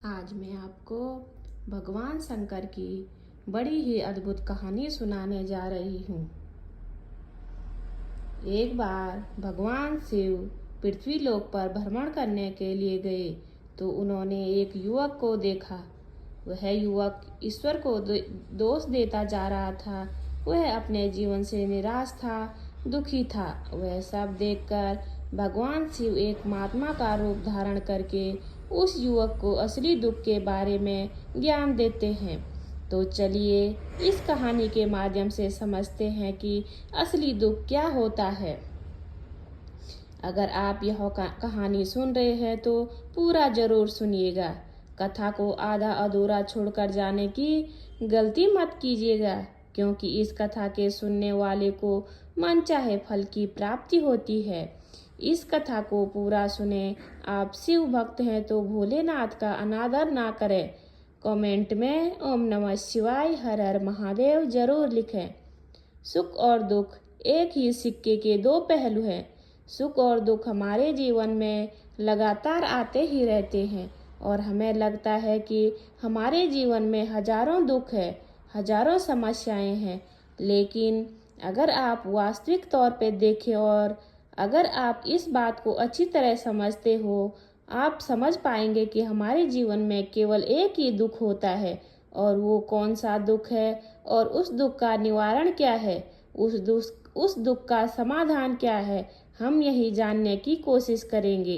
आज मैं आपको भगवान शंकर की बड़ी ही अद्भुत कहानी सुनाने जा रही हूँ। एक बार भगवान शिव पृथ्वी लोक पर भ्रमण करने के लिए गए तो उन्होंने एक युवक को देखा। वह युवक ईश्वर को दोष देता जा रहा था। वह अपने जीवन से निराश था, दुखी था। वह सब देखकर भगवान शिव एक महात्मा का रूप धारण करके उस युवक को असली दुख के बारे में ज्ञान देते हैं। तो चलिए इस कहानी के माध्यम से समझते हैं कि असली दुख क्या होता है। अगर आप यह कहानी सुन रहे हैं तो पूरा जरूर सुनिएगा। कथा को आधा अधूरा छोड़कर जाने की गलती मत कीजिएगा, क्योंकि इस कथा के सुनने वाले को मनचाहे फल की प्राप्ति होती है। इस कथा को पूरा सुने। आप शिव भक्त हैं तो भोलेनाथ का अनादर ना करें। कमेंट में ओम नमः शिवाय, हर हर महादेव जरूर लिखें। सुख और दुख एक ही सिक्के के दो पहलू हैं। सुख और दुख हमारे जीवन में लगातार आते ही रहते हैं और हमें लगता है कि हमारे जीवन में हजारों दुख है, हजारों समस्याएं हैं। लेकिन अगर आप वास्तविक तौर पे देखें और अगर आप इस बात को अच्छी तरह समझते हो, आप समझ पाएंगे कि हमारे जीवन में केवल एक ही दुख होता है। और वो कौन सा दुख है और उस दुख का निवारण क्या है, उस दुख का समाधान क्या है, हम यही जानने की कोशिश करेंगे।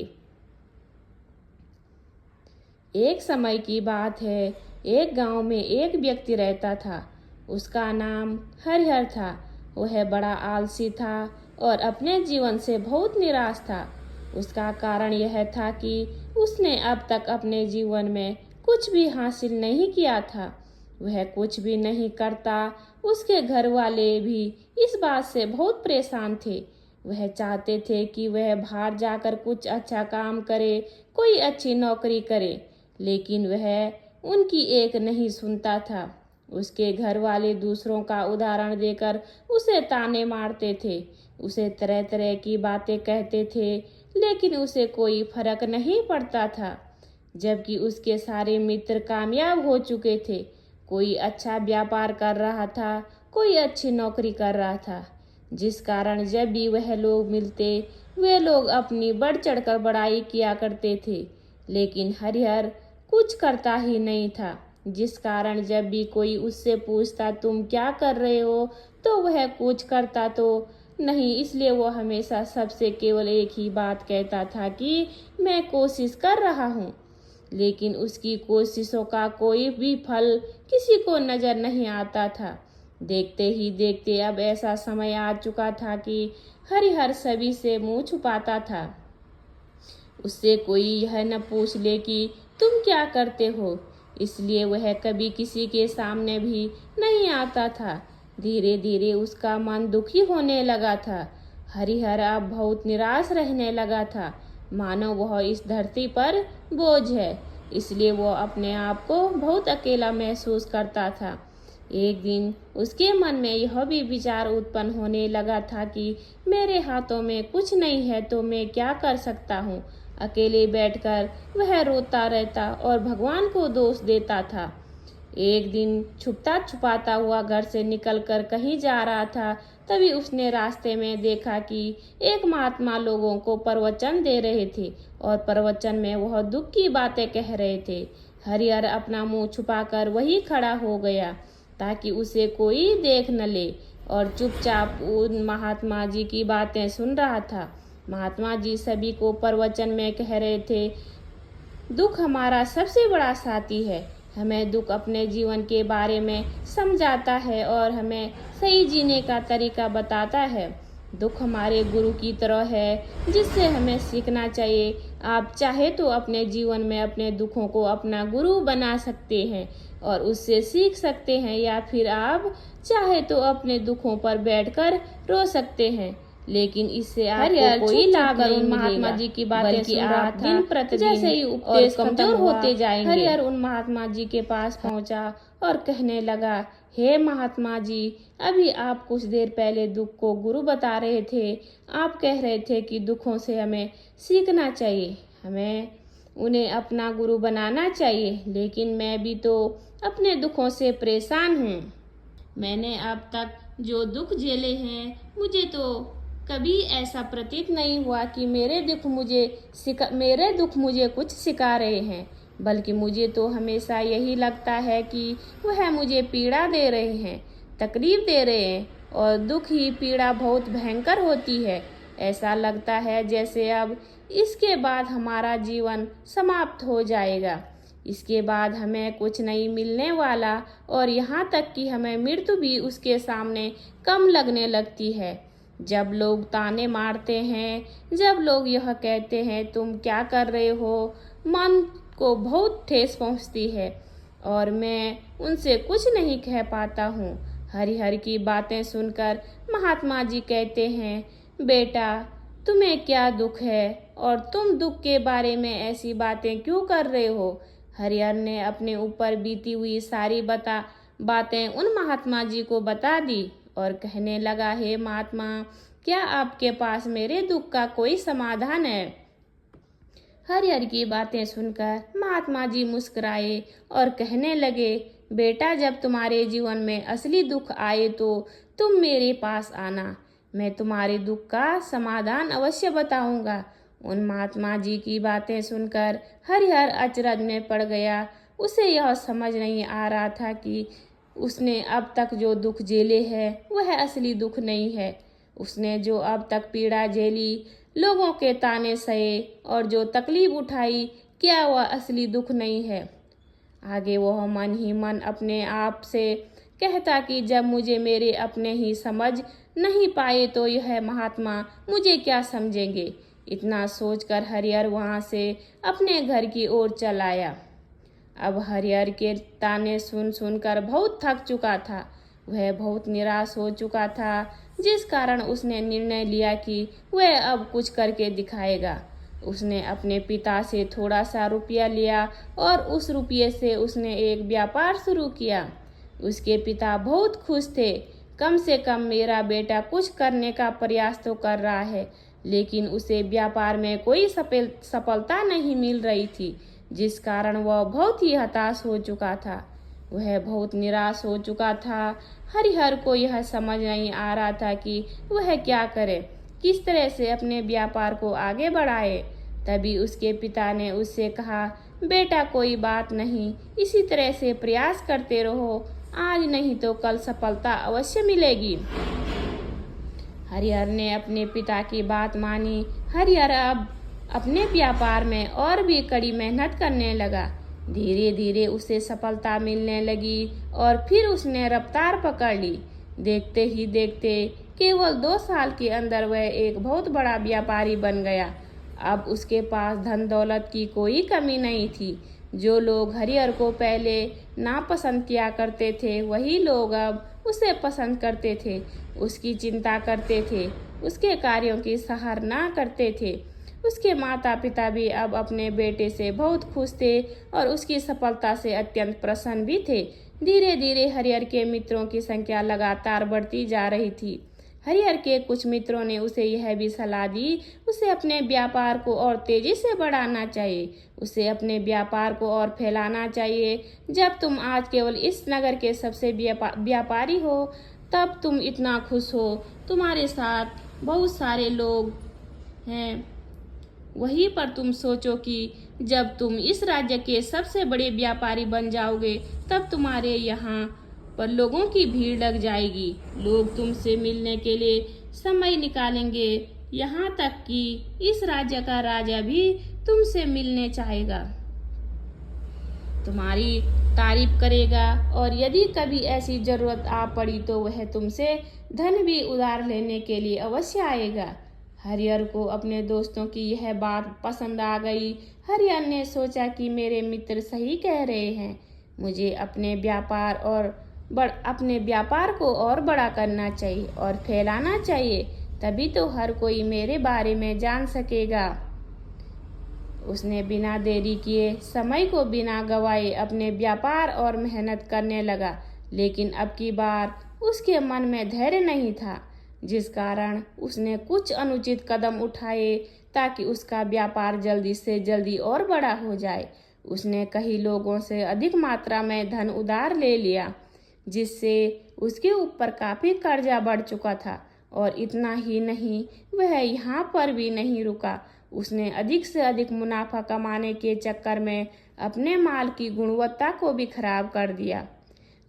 एक समय की बात है, एक गांव में एक व्यक्ति रहता था। उसका नाम हरिहर था। वह बड़ा आलसी था और अपने जीवन से बहुत निराश था। उसका कारण यह था कि उसने अब तक अपने जीवन में कुछ भी हासिल नहीं किया था। वह कुछ भी नहीं करता। उसके घर वाले भी इस बात से बहुत परेशान थे। वह चाहते थे कि वह बाहर जाकर कुछ अच्छा काम करे, कोई अच्छी नौकरी करे, लेकिन वह उनकी एक नहीं सुनता था। उसके घर वाले दूसरों का उदाहरण देकर उसे ताने मारते थे, उसे तरह तरह की बातें कहते थे, लेकिन उसे कोई फर्क नहीं पड़ता था। जबकि उसके सारे मित्र कामयाब हो चुके थे। कोई अच्छा व्यापार कर रहा था, कोई अच्छी नौकरी कर रहा था, जिस कारण जब भी वह लोग मिलते वे लोग अपनी बढ़ चढ़कर बड़ाई किया करते थे। लेकिन हरिहर कुछ करता ही नहीं था, जिस कारण जब भी कोई उससे पूछता तुम क्या कर रहे हो, तो वह कुछ करता तो नहीं। इसलिए वो हमेशा सबसे केवल एक ही बात कहता था कि मैं कोशिश कर रहा हूँ। लेकिन उसकी कोशिशों का कोई भी फल किसी को नजर नहीं आता था। देखते ही देखते अब ऐसा समय आ चुका था कि हरिहर सभी से मुंह छुपाता था। उससे कोई यह न पूछ ले कि तुम क्या करते हो, इसलिए वह कभी किसी के सामने भी नहीं आता था। धीरे धीरे उसका मन दुखी होने लगा था। हरिहर अब बहुत निराश रहने लगा था, मानो वह इस धरती पर बोझ है। इसलिए वो अपने आप को बहुत अकेला महसूस करता था। एक दिन उसके मन में यह भी विचार उत्पन्न होने लगा था कि मेरे हाथों में कुछ नहीं है तो मैं क्या कर सकता हूँ। अकेले बैठकर वह रोता रहता और भगवान को दोष देता था। एक दिन छुपता छुपाता हुआ घर से निकलकर कहीं जा रहा था। तभी उसने रास्ते में देखा कि एक महात्मा लोगों को प्रवचन दे रहे थे और प्रवचन में वह दुख की बातें कह रहे थे। हरिहर अपना मुंह छुपाकर वहीं खड़ा हो गया ताकि उसे कोई देख न ले और चुपचाप उन महात्मा जी की बातें सुन रहा था। महात्मा जी सभी को प्रवचन में कह रहे थे, दुख हमारा सबसे बड़ा साथी है। हमें दुख अपने जीवन के बारे में समझाता है और हमें सही जीने का तरीका बताता है। दुख हमारे गुरु की तरह है, जिससे हमें सीखना चाहिए। आप चाहे तो अपने जीवन में अपने दुखों को अपना गुरु बना सकते हैं और उससे सीख सकते हैं, या फिर आप चाहे तो अपने दुखों पर बैठकर रो सकते हैं, लेकिन इससे आपको कोई लाभ नहीं मिलेगा। महात्मा जी की बातें सुन रहा था। दिन प्रतिदिन जैसे ही उपदेश कमजोर होते जाएंगे, हरिहर उन महात्मा जी के पास पहुंचा और कहने लगा, हे महात्मा जी, अभी आप कुछ देर पहले दुख को गुरु बता रहे थे। आप कह रहे थे कि दुखों से हमें सीखना चाहिए, हमें उन्हें अपना गुरु बनाना चाहिए, लेकिन मैं भी तो अपने दुखों से परेशान हूँ। मैंने अब तक जो दुख झेले हैं, मुझे तो कभी ऐसा प्रतीत नहीं हुआ कि मेरे दुख मुझे कुछ सिखा रहे हैं, बल्कि मुझे तो हमेशा यही लगता है कि वह मुझे पीड़ा दे रहे हैं, तकलीफ दे रहे हैं। और दुख ही पीड़ा बहुत भयंकर होती है। ऐसा लगता है जैसे अब इसके बाद हमारा जीवन समाप्त हो जाएगा, इसके बाद हमें कुछ नहीं मिलने वाला, और यहाँ तक कि हमें मृत्यु भी उसके सामने कम लगने लगती है। जब लोग ताने मारते हैं, जब लोग यह कहते हैं तुम क्या कर रहे हो, मन को बहुत ठेस पहुँचती है और मैं उनसे कुछ नहीं कह पाता हूँ। हरिहर की बातें सुनकर महात्मा जी कहते हैं, बेटा तुम्हें क्या दुख है और तुम दुख के बारे में ऐसी बातें क्यों कर रहे हो। हरिहर ने अपने ऊपर बीती हुई सारी बातें उन महात्मा जी को बता दी और कहने लगा, हे महात्मा, क्या आपके पास मेरे दुख का कोई समाधान है। हरिहर की बातें सुनकर महात्मा जी मुस्कुराए और कहने लगे, बेटा जब तुम्हारे जीवन में असली दुख आए तो तुम मेरे पास आना, मैं तुम्हारे दुख का समाधान अवश्य बताऊंगा। उन महात्मा जी की बातें सुनकर हरिहर अचरज में पड़ गया। उसे यह समझ नहीं आ रहा था कि उसने अब तक जो दुख झेले है वह असली दुख नहीं है। उसने जो अब तक पीड़ा झेली, लोगों के ताने सहे और जो तकलीफ उठाई, क्या वह असली दुख नहीं है। आगे वह मन ही मन अपने आप से कहता कि जब मुझे मेरे अपने ही समझ नहीं पाए तो यह महात्मा मुझे क्या समझेंगे। इतना सोचकर हरिहर वहाँ से अपने घर की ओर चल आया। अब हरिहर के ताने सुन सुनकर बहुत थक चुका था। वह बहुत निराश हो चुका था, जिस कारण उसने निर्णय लिया कि वह अब कुछ करके दिखाएगा। उसने अपने पिता से थोड़ा सा रुपया लिया और उस रुपये से उसने एक व्यापार शुरू किया। उसके पिता बहुत खुश थे। कम से कम मेरा बेटा कुछ करने का प्रयास तो कर रहा है, लेकिन उसे व्यापार में कोई सफलता नहीं मिल रही थी, जिस कारण वह बहुत ही हताश हो चुका था। वह बहुत निराश हो चुका था। हरिहर को यह समझ नहीं आ रहा था कि वह क्या करे, किस तरह से अपने व्यापार को आगे बढ़ाए। तभी उसके पिता ने उससे कहा, बेटा कोई बात नहीं, इसी तरह से प्रयास करते रहो, आज नहीं तो कल सफलता अवश्य मिलेगी। हरिहर ने अपने पिता की बात मानी। हरिहर अब अपने व्यापार में और भी कड़ी मेहनत करने लगा। धीरे धीरे उसे सफलता मिलने लगी और फिर उसने रफ्तार पकड़ ली। देखते ही देखते केवल 2 साल के अंदर वह एक बहुत बड़ा व्यापारी बन गया। अब उसके पास धन दौलत की कोई कमी नहीं थी। जो लोग हरिहर को पहले नापसंद किया करते थे, वही लोग अब उसे पसंद करते थे, उसकी चिंता करते थे, उसके कार्यों की सराहना करते थे। उसके माता पिता भी अब अपने बेटे से बहुत खुश थे और उसकी सफलता से अत्यंत प्रसन्न भी थे। धीरे धीरे हरिहर के मित्रों की संख्या लगातार बढ़ती जा रही थी। हरिहर के कुछ मित्रों ने उसे यह भी सलाह दी, उसे अपने व्यापार को और तेजी से बढ़ाना चाहिए, उसे अपने व्यापार को और फैलाना चाहिए। जब तुम आज केवल इस नगर के सबसे व्यापारी हो, तब तुम इतना खुश हो, तुम्हारे साथ बहुत सारे लोग हैं। वहीं पर तुम सोचो कि जब तुम इस राज्य के सबसे बड़े व्यापारी बन जाओगे, तब तुम्हारे यहाँ पर लोगों की भीड़ लग जाएगी। लोग तुमसे मिलने के लिए समय निकालेंगे, यहाँ तक कि इस राज्य का राजा भी तुमसे मिलने चाहेगा, तुम्हारी तारीफ करेगा, और यदि कभी ऐसी जरूरत आ पड़ी तो वह तुमसे धन भी उधार लेने के लिए अवश्य आएगा। हरिहर को अपने दोस्तों की यह बात पसंद आ गई। हरिहर ने सोचा कि मेरे मित्र सही कह रहे हैं, मुझे अपने व्यापार को और बड़ा करना चाहिए और फैलाना चाहिए, तभी तो हर कोई मेरे बारे में जान सकेगा। उसने बिना देरी किए, समय को बिना गवाए अपने व्यापार और मेहनत करने लगा। लेकिन अब की बार उसके मन में धैर्य नहीं था, जिस कारण उसने कुछ अनुचित कदम उठाए। ताकि उसका व्यापार जल्दी से जल्दी और बड़ा हो जाए। उसने कई लोगों से अधिक मात्रा में धन उधार ले लिया, जिससे उसके ऊपर काफी कर्जा बढ़ चुका था। और इतना ही नहीं, वह यहाँ पर भी नहीं रुका। उसने अधिक से अधिक मुनाफा कमाने के चक्कर में अपने माल की गुणवत्ता को भी खराब कर दिया,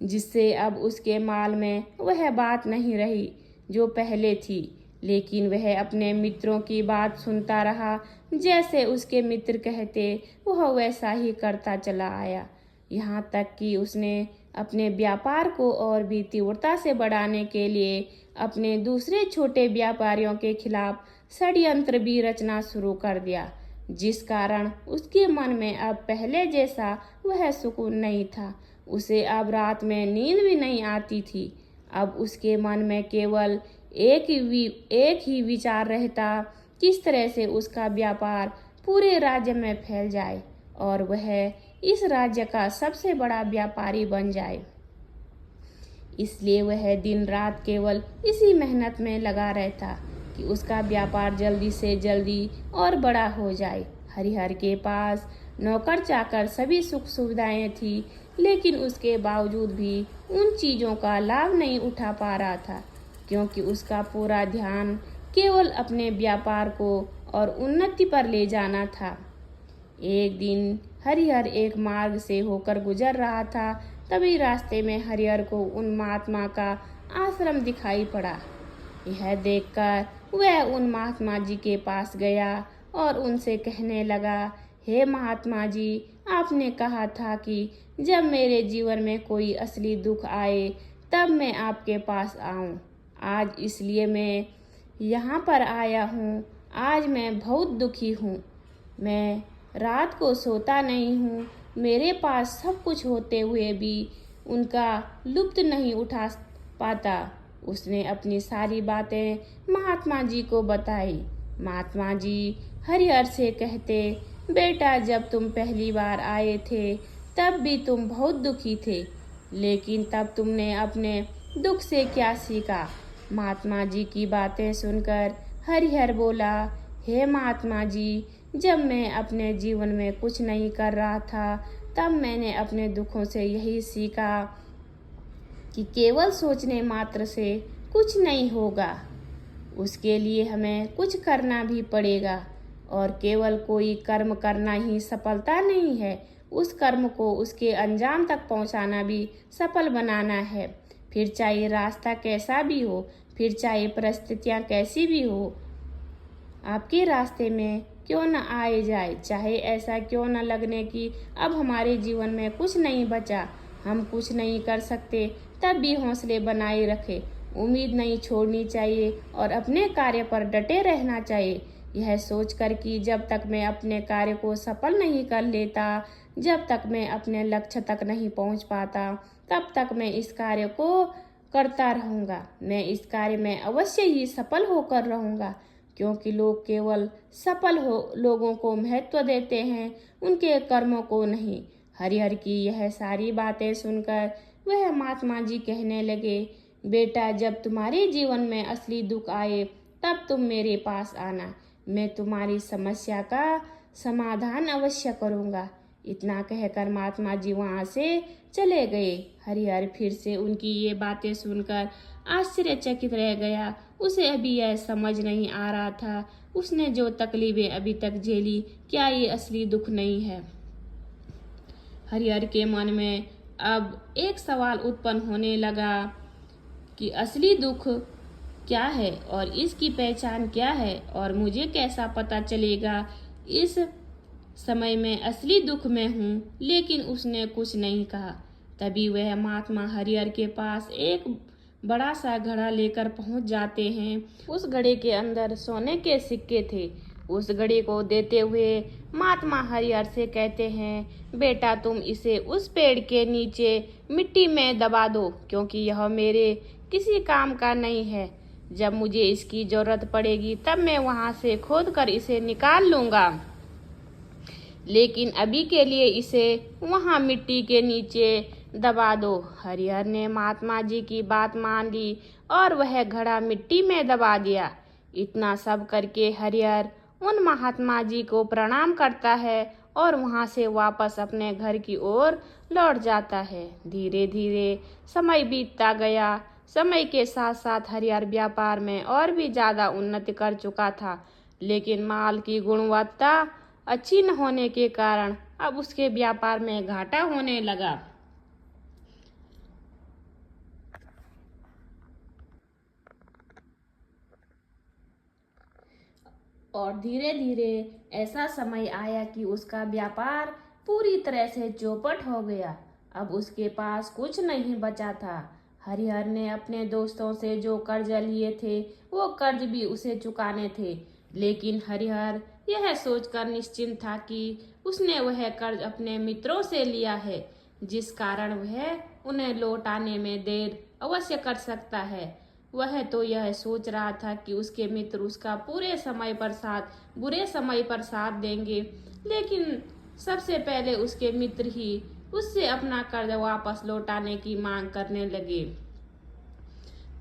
जिससे अब उसके माल में वह बात नहीं रही जो पहले थी। लेकिन वह अपने मित्रों की बात सुनता रहा। जैसे उसके मित्र कहते वह वैसा ही करता चला आया, यहाँ तक कि उसने अपने व्यापार को और भी तीव्रता से बढ़ाने के लिए अपने दूसरे छोटे व्यापारियों के खिलाफ षड्यंत्र भी रचना शुरू कर दिया, जिस कारण उसके मन में अब पहले जैसा वह सुकून नहीं था। उसे अब रात में नींद भी नहीं आती थी। अब उसके मन में केवल एक ही विचार रहता, किस तरह से उसका व्यापार पूरे राज्य में फैल जाए और वह इस राज्य का सबसे बड़ा व्यापारी बन जाए। इसलिए वह दिन रात केवल इसी मेहनत में लगा रहता कि उसका व्यापार जल्दी से जल्दी और बड़ा हो जाए। हरिहर के पास नौकर चाकर सभी सुख सुविधाएं थी, लेकिन उसके बावजूद भी उन चीज़ों का लाभ नहीं उठा पा रहा था, क्योंकि उसका पूरा ध्यान केवल अपने व्यापार को और उन्नति पर ले जाना था। एक दिन हरिहर एक मार्ग से होकर गुजर रहा था। तभी रास्ते में हरिहर को उन महात्मा का आश्रम दिखाई पड़ा। यह देखकर वह उन महात्मा जी के पास गया और उनसे कहने लगा, हे महात्मा जी, आपने कहा था कि जब मेरे जीवन में कोई असली दुख आए तब मैं आपके पास आऊं। आज इसलिए मैं यहाँ पर आया हूँ। आज मैं बहुत दुखी हूँ। मैं रात को सोता नहीं हूँ। मेरे पास सब कुछ होते हुए भी उनका लुत्फ नहीं उठा पाता। उसने अपनी सारी बातें महात्मा जी को बताई। महात्मा जी हरिहर से कहते, बेटा, जब तुम पहली बार आए थे तब भी तुम बहुत दुखी थे, लेकिन तब तुमने अपने दुख से क्या सीखा? महात्मा जी की बातें सुनकर हरिहर बोला, हे महात्मा जी, जब मैं अपने जीवन में कुछ नहीं कर रहा था तब मैंने अपने दुखों से यही सीखा कि केवल सोचने मात्र से कुछ नहीं होगा। उसके लिए हमें कुछ करना भी पड़ेगा, और केवल कोई कर्म करना ही सफलता नहीं है। उस कर्म को उसके अंजाम तक पहुंचाना भी सफल बनाना है। फिर चाहे रास्ता कैसा भी हो, फिर चाहे परिस्थितियां कैसी भी हो, आपके रास्ते में क्यों न आए जाए, चाहे ऐसा क्यों न लगने कि अब हमारे जीवन में कुछ नहीं बचा, हम कुछ नहीं कर सकते, तब भी हौसले बनाए रखें। उम्मीद नहीं छोड़नी चाहिए और अपने कार्य पर डटे रहना चाहिए। यह सोचकर कि जब तक मैं अपने कार्य को सफल नहीं कर लेता, जब तक मैं अपने लक्ष्य तक नहीं पहुंच पाता, तब तक मैं इस कार्य को करता रहूँगा। मैं इस कार्य में अवश्य ही सफल होकर रहूँगा, क्योंकि लोग केवल सफल लोगों को महत्व देते हैं, उनके कर्मों को नहीं। हरिहर की यह सारी बातें सुनकर वह महात्मा जी कहने लगे, बेटा, जब तुम्हारे जीवन में असली दुख आए तब तुम मेरे पास आना। मैं तुम्हारी समस्या का समाधान अवश्य करूँगा। इतना कहकर महात्मा जी वहाँ से चले गए। हरिहर फिर से उनकी ये बातें सुनकर आश्चर्यचकित रह गया। उसे अभी यह समझ नहीं आ रहा था, उसने जो तकलीफें अभी तक झेली, क्या ये असली दुख नहीं है? हरिहर के मन में अब एक सवाल उत्पन्न होने लगा कि असली दुख क्या है और इसकी पहचान क्या है, और मुझे कैसा पता चलेगा? इस समय में असली दुख में हूँ। लेकिन उसने कुछ नहीं कहा। तभी वह महात्मा हरिहर के पास एक बड़ा सा घड़ा लेकर पहुंच जाते हैं। उस घड़े के अंदर सोने के सिक्के थे। उस घड़े को देते हुए महात्मा हरिहर से कहते हैं, बेटा, तुम इसे उस पेड़ के नीचे मिट्टी में दबा दो, क्योंकि यह मेरे किसी काम का नहीं है। जब मुझे इसकी जरूरत पड़ेगी तब मैं वहां से खोद कर इसे निकाल लूंगा, लेकिन अभी के लिए इसे वहां मिट्टी के नीचे दबा दो। हरिहर ने महात्मा जी की बात मान ली और वह घड़ा मिट्टी में दबा दिया। इतना सब करके हरिहर उन महात्मा जी को प्रणाम करता है और वहाँ से वापस अपने घर की ओर लौट जाता है। धीरे धीरे समय बीतता गया। समय के साथ साथ हरिहर व्यापार में और भी ज़्यादा उन्नति कर चुका था, लेकिन माल की गुणवत्ता अच्छी न होने के कारण अब उसके व्यापार में घाटा होने लगा। और धीरे धीरे ऐसा समय आया कि उसका व्यापार पूरी तरह से चौपट हो गया। अब उसके पास कुछ नहीं बचा था। हरिहर ने अपने दोस्तों से जो कर्ज लिए थे वो कर्ज भी उसे चुकाने थे, लेकिन हरिहर यह सोचकर निश्चिंत था कि उसने वह कर्ज अपने मित्रों से लिया है, जिस कारण वह उन्हें लौटाने में देर अवश्य कर सकता है। वह तो यह सोच रहा था कि उसके मित्र उसका बुरे समय पर साथ देंगे, लेकिन सबसे पहले उसके मित्र ही उससे अपना कर्ज वापस लौटाने की मांग करने लगे।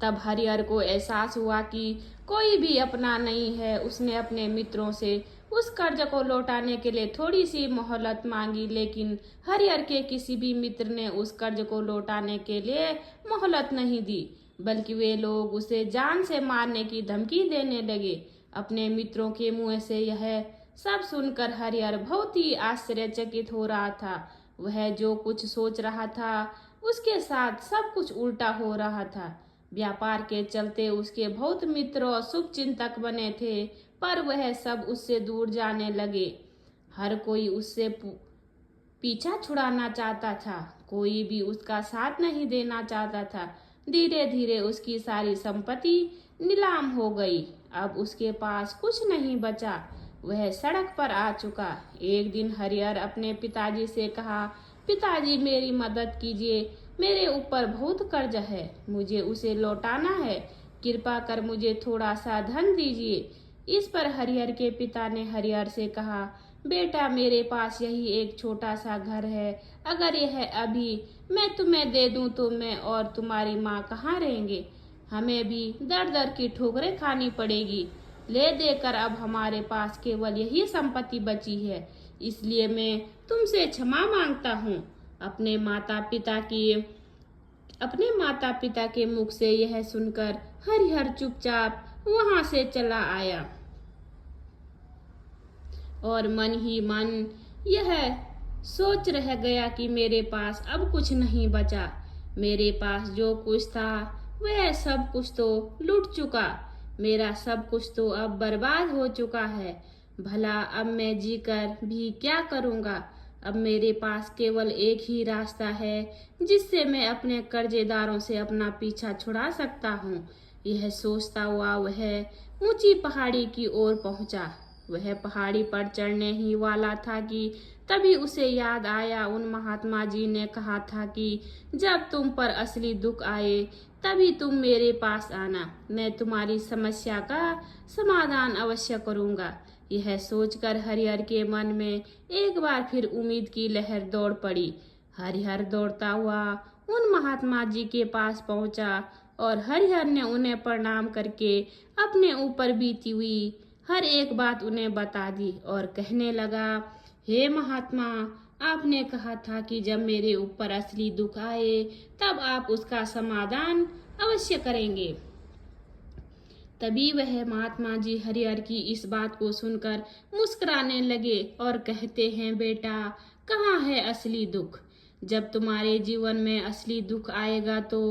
तब हरिहर को एहसास हुआ कि कोई भी अपना नहीं है। उसने अपने मित्रों से उस कर्ज को लौटाने के लिए थोड़ी सी मोहलत मांगी, लेकिन हरिहर के किसी भी मित्र ने उस कर्ज को लौटाने के लिए मोहलत नहीं दी, बल्कि वे लोग उसे जान से मारने की धमकी देने लगे। अपने मित्रों के मुंह से यह सब सुनकर हरिहर बहुत ही आश्चर्यचकित हो रहा था। वह जो कुछ सोच रहा था उसके साथ सब कुछ उल्टा हो रहा था। व्यापार के चलते उसके बहुत मित्र और शुभ चिंतक बने थे, पर वह सब उससे दूर जाने लगे। हर कोई उससे पीछा छुड़ाना चाहता था, कोई भी उसका साथ नहीं देना चाहता था। धीरे धीरे उसकी सारी संपत्ति नीलाम हो गई। अब उसके पास कुछ नहीं बचा। वह सड़क पर आ चुका। एक दिन हरिहर अपने पिताजी से कहा, पिताजी मेरी मदद कीजिए, मेरे ऊपर बहुत कर्ज है, मुझे उसे लौटाना है, कृपा कर मुझे थोड़ा सा धन दीजिए। इस पर हरिहर के पिता ने हरिहर से कहा, बेटा मेरे पास यही एक छोटा सा घर है, अगर यह अभी मैं तुम्हें दे दूं तो मैं और तुम्हारी माँ कहाँ रहेंगे? हमें भी दर दर की ठोकरें खानी पड़ेगी। ले देकर अब हमारे पास केवल यही संपत्ति बची है, इसलिए मैं तुमसे क्षमा मांगता हूँ। अपने माता पिता के मुख से यह सुनकर हरिहर चुपचाप वहां से चला आया और मन ही मन यह सोच रह गया कि मेरे पास अब कुछ नहीं बचा। मेरे पास जो कुछ था वह सब कुछ तो लूट चुका। मेरा सब कुछ तो अब बर्बाद हो चुका है। भला अब मैं जीकर भी क्या करूँगा? अब मेरे पास केवल एक ही रास्ता है जिससे मैं अपने कर्जेदारों से अपना पीछा छुड़ा सकता हूँ। यह सोचता हुआ वह ऊंची पहाड़ी की ओर पहुंचा। वह पहाड़ी पर चढ़ने ही वाला था कि तभी उसे याद आया, उन महात्मा जी ने कहा था कि जब तुम पर असली दुख आए तभी तुम मेरे पास आना, मैं तुम्हारी समस्या का समाधान अवश्य करूँगा। यह सोचकर हरिहर के मन में एक बार फिर उम्मीद की लहर दौड़ पड़ी। हरिहर दौड़ता हुआ उन महात्मा जी के पास पहुंचा और हरिहर ने उन्हें प्रणाम करके अपने ऊपर बीती हुई हर एक बात उन्हें बता दी और कहने लगा, हे महात्मा, आपने कहा था कि जब मेरे ऊपर असली दुख आए तब आप उसका समाधान अवश्य करेंगे। तभी वह महात्मा जी हरिहर की इस बात को सुनकर मुस्कुराने लगे और कहते हैं, बेटा, कहाँ है असली दुख? जब तुम्हारे जीवन में असली दुख आएगा तो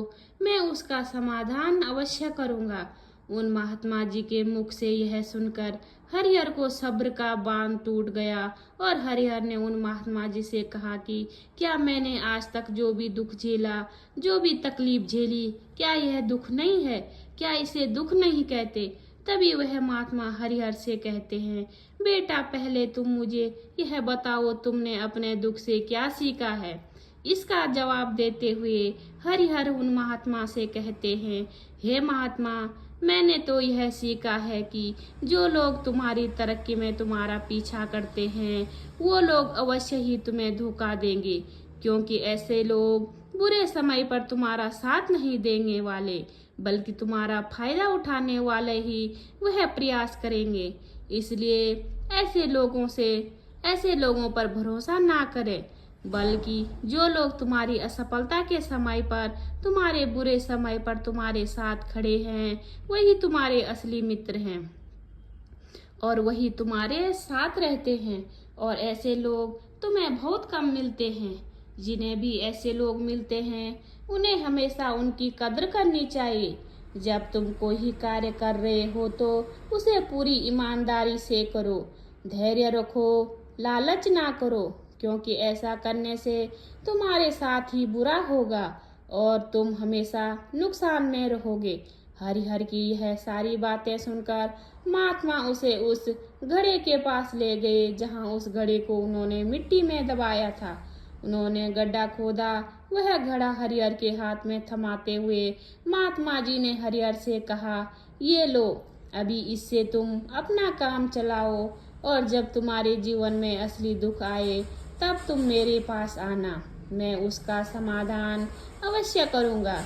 मैं उसका समाधान अवश्य करूँगा। उन महात्मा जी के मुख से यह सुनकर हरिहर को सब्र का बांध टूट गया और हरिहर ने उन महात्मा जी से कहा कि क्या मैंने आज तक जो भी दुख झेला, जो भी तकलीफ झेली, क्या यह दुख नहीं है? क्या इसे दुख नहीं कहते? तभी वह महात्मा हरिहर से कहते हैं, बेटा, पहले तुम मुझे यह बताओ, तुमने अपने दुख से क्या सीखा है? इसका जवाब देते हुए हरिहर उन महात्मा से कहते हैं, हे महात्मा, मैंने तो यह सीखा है कि जो लोग तुम्हारी तरक्की में तुम्हारा पीछा करते हैं वो लोग अवश्य ही तुम्हें धोखा देंगे, क्योंकि ऐसे लोग बुरे समय पर तुम्हारा साथ नहीं देने वाले, बल्कि तुम्हारा फायदा उठाने वाले ही वह प्रयास करेंगे। इसलिए ऐसे लोगों पर भरोसा ना करें, बल्कि जो लोग तुम्हारी असफलता के समय पर, तुम्हारे बुरे समय पर तुम्हारे साथ खड़े हैं, वही तुम्हारे असली मित्र हैं और वही तुम्हारे साथ रहते हैं। और ऐसे लोग तुम्हें बहुत कम मिलते हैं। जिन्हें भी ऐसे लोग मिलते हैं, उन्हें हमेशा उनकी कद्र करनी चाहिए। जब तुम कोई कार्य कर रहे हो तो उसे पूरी ईमानदारी से करो, धैर्य रखो, लालच ना करो, क्योंकि ऐसा करने से तुम्हारे साथ ही बुरा होगा और तुम हमेशा नुकसान में रहोगे। हरिहर की यह सारी बातें सुनकर महात्मा उसे उस घड़े के पास ले गए जहां उस घड़े को उन्होंने मिट्टी में दबाया था। उन्होंने गड्ढा खोदा। वह घड़ा हरिहर के हाथ में थमाते हुए महात्मा जी ने हरिहर से कहा, ये लो, अभी इससे तुम अपना काम चलाओ और जब तुम्हारे जीवन में असली दुख आए तब तुम मेरे पास आना, मैं उसका समाधान अवश्य करूँगा।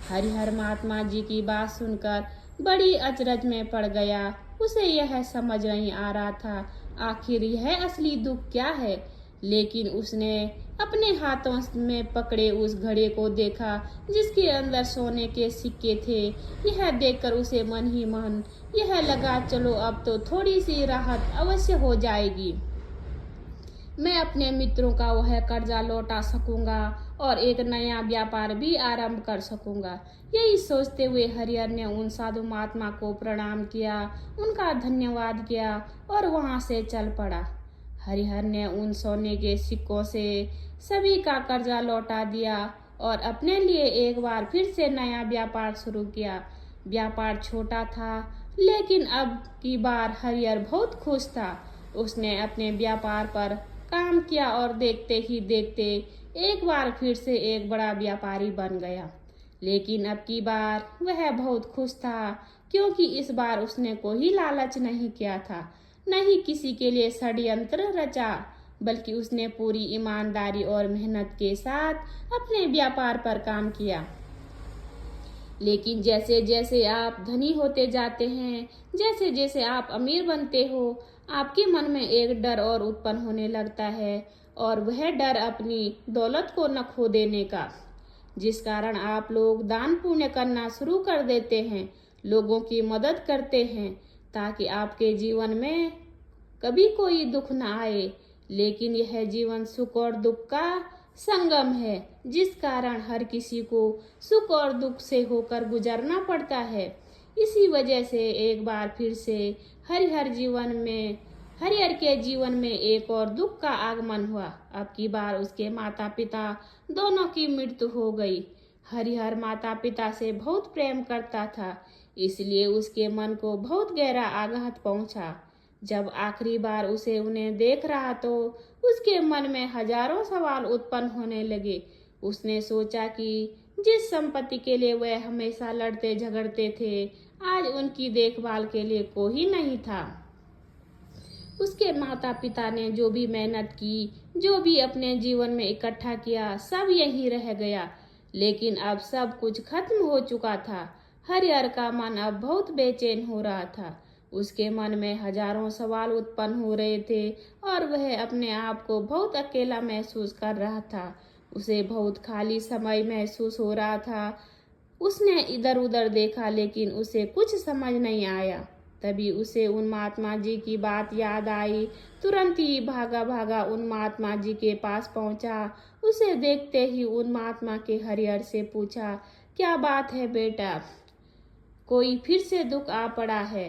हरिहर महात्मा जी की बात सुनकर बड़ी अचरज में पड़ गया। उसे यह समझ नहीं आ रहा था आखिर यह असली दुख क्या है। लेकिन उसने अपने हाथों में पकड़े उस घड़े को देखा जिसके अंदर सोने के सिक्के थे। यह देखकर उसे मन ही मन यह लगा, चलो अब तो थोड़ी सी राहत अवश्य हो जाएगी, मैं अपने मित्रों का वह कर्जा लौटा सकूंगा और एक नया व्यापार भी आरंभ कर सकूंगा। यही सोचते हुए हरिहर ने उन साधु महात्मा को प्रणाम किया, उनका धन्यवाद किया और वहां से चल पड़ा। हरिहर ने उन सोने के सिक्कों से सभी का कर्जा लौटा दिया और अपने लिए एक बार फिर से नया व्यापार शुरू किया। व्यापार छोटा था, लेकिन अब की बार हरिहर बहुत खुश था। उसने अपने व्यापार पर काम किया और देखते ही देखते एक बार फिर से एक बड़ा व्यापारी बन गया। लेकिन अब की बार वह बहुत खुश था, क्योंकि इस बार उसने कोई लालच नहीं किया था, न ही किसी के लिए षड्यंत्र रचा, बल्कि उसने पूरी ईमानदारी और मेहनत के साथ अपने व्यापार पर काम किया। लेकिन जैसे जैसे आप धनी होते जाते हैं, जैसे जैसे आप अमीर बनते हो, आपके मन में एक डर और उत्पन्न होने लगता है, और वह डर अपनी दौलत को न खो देने का, जिस कारण आप लोग दान पुण्य करना शुरू कर देते हैं, लोगों की मदद करते हैं, ताकि आपके जीवन में कभी कोई दुख न आए। लेकिन यह जीवन सुख और दुख का संगम है, जिस कारण हर किसी को सुख और दुख से होकर गुजरना पड़ता है। इसी वजह से एक बार फिर से हरिहर के जीवन में एक और दुख का आगमन हुआ। अब की बार उसके माता पिता दोनों की मृत्यु हो गई। हरिहर माता पिता से बहुत प्रेम करता था, इसलिए उसके मन को बहुत गहरा आघात पहुंचा। जब आखिरी बार उसे उन्हें देख रहा तो उसके मन में हजारों सवाल उत्पन्न होने लगे। उसने सोचा कि जिस संपत्ति के लिए वह हमेशा लड़ते झगड़ते थे, आज उनकी देखभाल के लिए कोई नहीं था। उसके माता पिता ने जो भी मेहनत की, जो भी अपने जीवन में इकट्ठा किया, सब यहीं रह गया। लेकिन अब सब कुछ खत्म हो चुका था। हरिहर का मन अब बहुत बेचैन हो रहा था। उसके मन में हजारों सवाल उत्पन्न हो रहे थे और वह अपने आप को बहुत अकेला महसूस कर रहा था। उसे बहुत खाली समय महसूस हो रहा था। उसने इधर उधर देखा, लेकिन उसे कुछ समझ नहीं आया। तभी उसे उन महात्मा जी की बात याद आई। तुरंत ही भागा भागा उन महात्मा जी के पास पहुंचा। उसे देखते ही उन महात्मा के हरिहर से पूछा, क्या बात है बेटा, कोई फिर से दुख आ पड़ा है?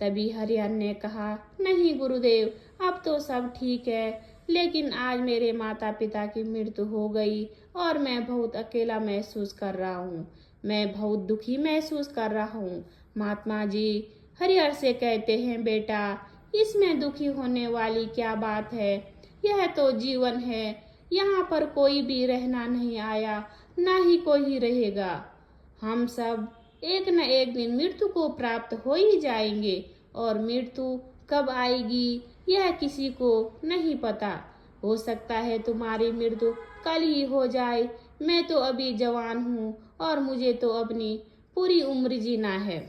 तभी हरिहर ने कहा, नहीं गुरुदेव, अब तो सब ठीक है, लेकिन आज मेरे माता पिता की मृत्यु हो गई और मैं बहुत अकेला महसूस कर रहा हूँ। मैं बहुत दुखी महसूस कर रहा हूँ। महात्मा जी हरिहर से कहते हैं, बेटा, इसमें दुखी होने वाली क्या बात है? यह तो जीवन है। यहाँ पर कोई भी रहना नहीं आया, ना ही कोई रहेगा। हम सब एक न एक दिन मृत्यु को प्राप्त हो ही जाएंगे, और मृत्यु कब आएगी यह किसी को नहीं पता। हो सकता है तुम्हारी मृत्यु कल ही हो जाए। मैं तो अभी जवान हूँ और मुझे तो अपनी पूरी उम्र जीना है।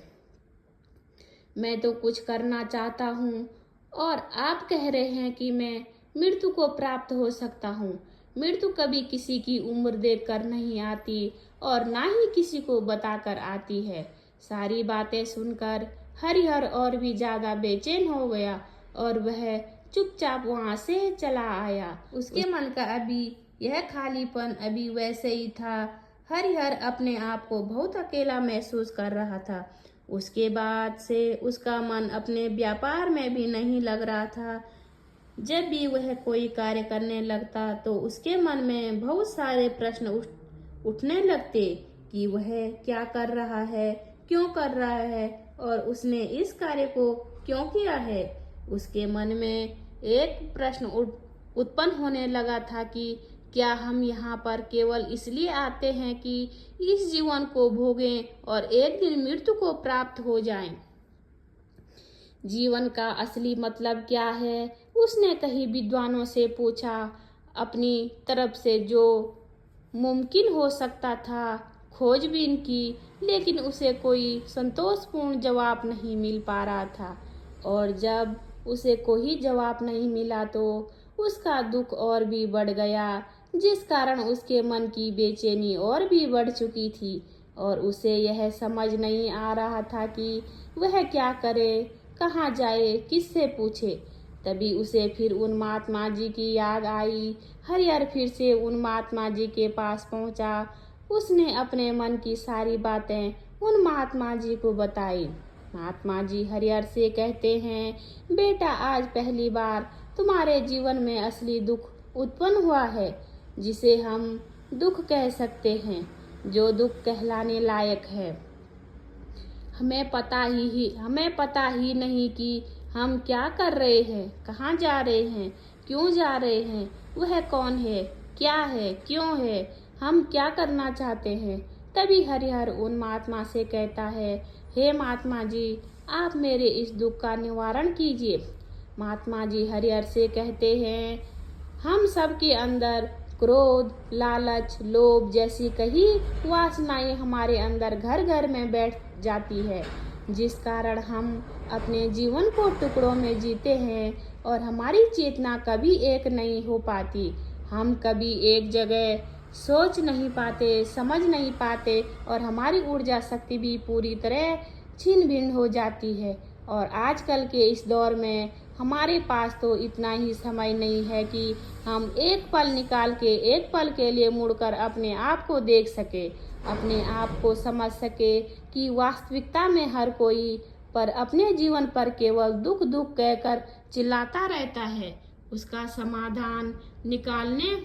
मैं तो कुछ करना चाहता हूँ और आप कह रहे हैं कि मैं मृत्यु को प्राप्त हो सकता हूँ। मृत्यु कभी किसी की उम्र देखकर नहीं आती और ना ही किसी को बताकर आती है। सारी बातें सुनकर हरिहर और भी ज्यादा बेचैन हो गया और वह चुपचाप वहां से चला आया। उसके मन का अभी यह खालीपन अभी वैसे ही था। हरिहर अपने आप को बहुत अकेला महसूस कर रहा था। उसके बाद से उसका मन अपने व्यापार में भी नहीं लग रहा था। जब भी वह कोई कार्य करने लगता तो उसके मन में बहुत सारे प्रश्न उठने लगते कि वह क्या कर रहा है, क्यों कर रहा है और उसने इस कार्य को क्यों किया है। उसके मन में एक प्रश्न उत्पन्न होने लगा था कि क्या हम यहाँ पर केवल इसलिए आते हैं कि इस जीवन को भोगें और एक दिन मृत्यु को प्राप्त हो जाएं। जीवन का असली मतलब क्या है, उसने कई विद्वानों से पूछा। अपनी तरफ से जो मुमकिन हो सकता था खोजबीन की, लेकिन उसे कोई संतोषपूर्ण जवाब नहीं मिल पा रहा था। और जब उसे कोई जवाब नहीं मिला तो उसका दुख और भी बढ़ गया, जिस कारण उसके मन की बेचैनी और भी बढ़ चुकी थी और उसे यह समझ नहीं आ रहा था कि वह क्या करे, कहाँ जाए, किससे पूछे। तभी उसे फिर उन महात्मा जी की याद आई। हरिहर फिर से उन महात्मा जी के पास पहुंचा। उसने अपने मन की सारी बातें उन महात्मा जी को बताई। महात्मा जी हरिहर से कहते हैं, बेटा आज पहली बार तुम्हारे जीवन में असली दुख उत्पन्न हुआ है, जिसे हम दुख कह सकते हैं, जो दुख कहलाने लायक है। हमें पता ही नहीं कि हम क्या कर रहे हैं, कहाँ जा रहे हैं, क्यों जा रहे हैं, वह कौन है, क्या है, क्यों है, हम क्या करना चाहते हैं। तभी हरिहर उन महात्मा से कहता है, हे महात्मा जी, आप मेरे इस दुख का निवारण कीजिए। महात्मा जी हरिहर से कहते हैं, हम सब के अंदर क्रोध, लालच, लोभ जैसी कई वासनाएं हमारे अंदर घर घर में बैठ जाती है, जिस कारण हम अपने जीवन को टुकड़ों में जीते हैं और हमारी चेतना कभी एक नहीं हो पाती। हम कभी एक जगह सोच नहीं पाते, समझ नहीं पाते और हमारी ऊर्जा शक्ति भी पूरी तरह छिन्न भिन्न हो जाती है। और आजकल के इस दौर में हमारे पास तो इतना ही समय नहीं है कि हम एक पल निकाल के एक पल के लिए मुड़कर अपने आप को देख सके, अपने आप को समझ सके कि वास्तविकता में हर कोई पर अपने जीवन पर केवल दुख दुख कहकर चिल्लाता रहता है। उसका समाधान निकालने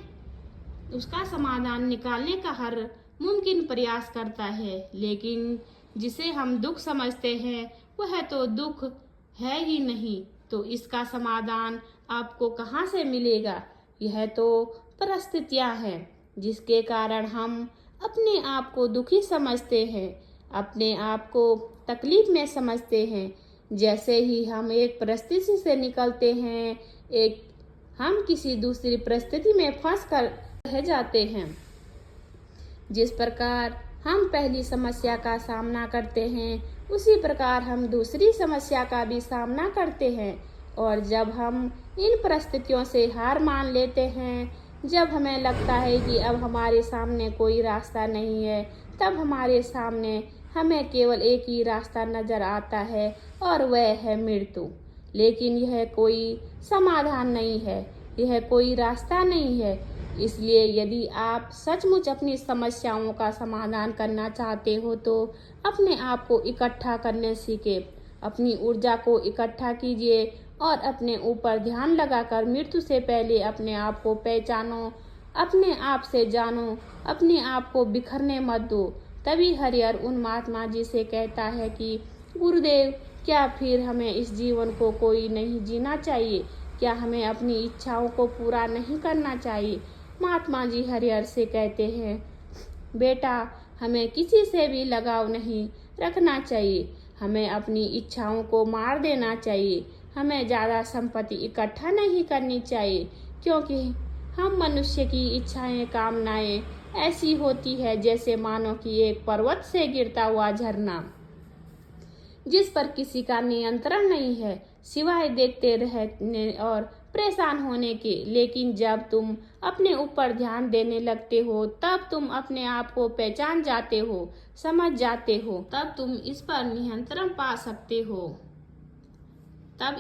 का हर मुमकिन प्रयास करता है, लेकिन जिसे हम दुख समझते हैं वह तो दुख है ही नहीं, तो इसका समाधान आपको कहाँ से मिलेगा। यह तो परिस्थितियाँ हैं जिसके कारण हम अपने आप को दुखी समझते हैं, अपने आप को तकलीफ में समझते हैं। जैसे ही हम एक परिस्थिति से निकलते हैं, हम किसी दूसरी परिस्थिति में फंस कर रह जाते हैं। जिस प्रकार हम पहली समस्या का सामना करते हैं, उसी प्रकार हम दूसरी समस्या का भी सामना करते हैं। और जब हम इन परिस्थितियों से हार मान लेते हैं, जब हमें लगता है कि अब हमारे सामने कोई रास्ता नहीं है, तब हमारे सामने हमें केवल एक ही रास्ता नजर आता है और वह है मृत्यु। लेकिन यह कोई समाधान नहीं है, यह कोई रास्ता नहीं है। इसलिए यदि आप सचमुच अपनी समस्याओं का समाधान करना चाहते हो तो अपने आप को इकट्ठा करने सीखें, अपनी ऊर्जा को इकट्ठा कीजिए और अपने ऊपर ध्यान लगाकर मृत्यु से पहले अपने आप को पहचानो, अपने आप से जानो, अपने आप को बिखरने मत दो। तभी हरिहर उन महात्मा जी से कहता है कि गुरुदेव, क्या फिर हमें इस जीवन को कोई नहीं जीना चाहिए? क्या हमें अपनी इच्छाओं को पूरा नहीं करना चाहिए? महात्मा जी हरिहर से कहते हैं, बेटा, हमें किसी से भी लगाव नहीं रखना चाहिए, हमें अपनी इच्छाओं को मार देना चाहिए, हमें ज़्यादा संपत्ति इकट्ठा नहीं करनी चाहिए, क्योंकि हम मनुष्य की इच्छाएं, कामनाएं ऐसी होती है जैसे मानो कि एक पर्वत से गिरता हुआ झरना, जिस पर किसी का नियंत्रण नहीं है। सिवाय देखते रहने और परेशान होने के। लेकिन जब तुम अपने ऊपर ध्यान देने लगते हो तब तुम अपने आप को पहचान जाते हो, समझ जाते हो, तब तुम इस पर नियंत्रण पा सकते हो। तब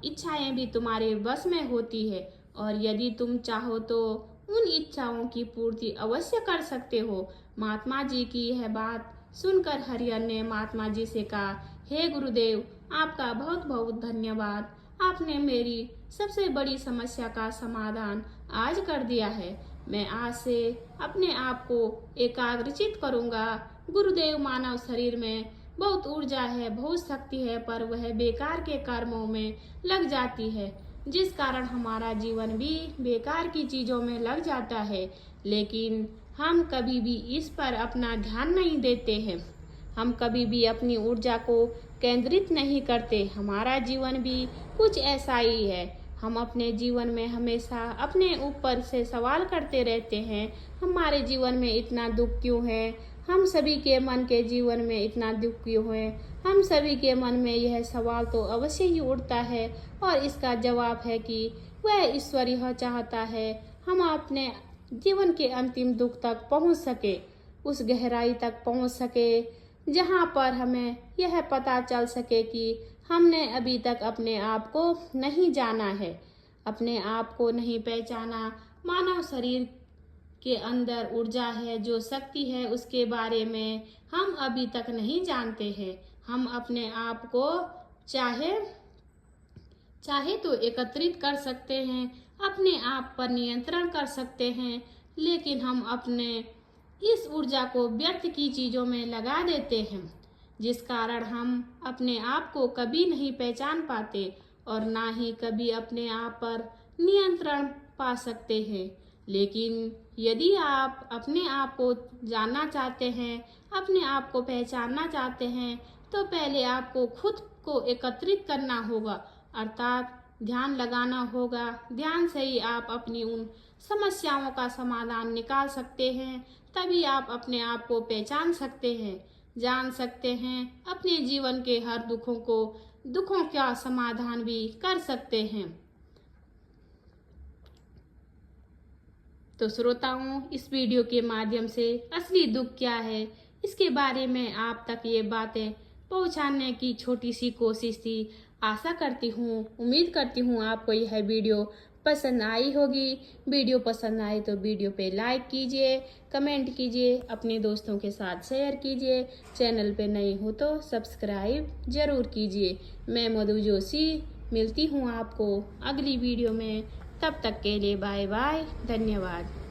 इच्छाएं भी तुम्हारे बस में होती है और यदि तुम चाहो तो उन इच्छाओं की पूर्ति अवश्य कर सकते हो। महात्मा जी की यह बात सुनकर हरिहर ने महात्मा जी से कहा, हे गुरुदेव, आपका बहुत बहुत धन्यवाद। आपने मेरी सबसे बड़ी समस्या का समाधान आज कर दिया है। मैं आज से अपने आप को एकाग्रचित करूंगा। गुरुदेव, मानव शरीर में बहुत ऊर्जा है, बहुत शक्ति है, पर वह बेकार के कर्मों में लग जाती है, जिस कारण हमारा जीवन भी बेकार की चीजों में लग जाता है। लेकिन हम कभी भी इस पर अपना ध्यान नहीं देते हैं। हम कभी भी अपनी ऊर्जा को केंद्रित नहीं करते। हमारा जीवन भी कुछ ऐसा ही है। हम अपने जीवन में हमेशा अपने ऊपर से सवाल करते रहते हैं, हमारे जीवन में इतना दुख क्यों है? हम सभी के मन के जीवन में इतना दुख क्यों है? हम सभी के मन में यह सवाल तो अवश्य ही उठता है और इसका जवाब है कि वह ईश्वर यह चाहता है हम अपने जीवन के अंतिम दुख तक पहुंच सके, उस गहराई तक पहुंच सके जहां पर हमें यह पता चल सके कि हमने अभी तक अपने आप को नहीं जाना है, अपने आप को नहीं पहचाना। मानव शरीर के अंदर ऊर्जा है, जो शक्ति है, उसके बारे में हम अभी तक नहीं जानते हैं। हम अपने आप को चाहे तो एकत्रित कर सकते हैं, अपने आप पर नियंत्रण कर सकते हैं, लेकिन हम अपने इस ऊर्जा को व्यर्थ की चीजों में लगा देते हैं, जिस कारण हम अपने आप को कभी नहीं पहचान पाते और ना ही कभी अपने आप पर नियंत्रण पा सकते हैं। लेकिन यदि आप अपने आप को जानना चाहते हैं, अपने आप को पहचानना चाहते हैं, तो पहले आपको खुद को एकत्रित करना होगा, अर्थात ध्यान लगाना होगा। ध्यान से ही आप अपनी उन समस्याओं का समाधान निकाल सकते हैं। तभी आप अपने आप को पहचान सकते हैं, जान सकते हैं, अपने जीवन के हर दुखों का समाधान भी कर सकते हैं। तो श्रोताओं, इस वीडियो के माध्यम से असली दुख क्या है, इसके बारे में आप तक ये बातें पहुंचाने की छोटी सी कोशिश थी। आशा करती हूँ, उम्मीद करती हूँ आपको यह वीडियो पसंद आई होगी। वीडियो पसंद आए तो वीडियो पे लाइक कीजिए, कमेंट कीजिए, अपने दोस्तों के साथ शेयर कीजिए। चैनल पे नए हो तो सब्सक्राइब जरूर कीजिए। मैं मधु जोशी मिलती हूँ आपको अगली वीडियो में। तब तक के लिए बाय बाय, धन्यवाद।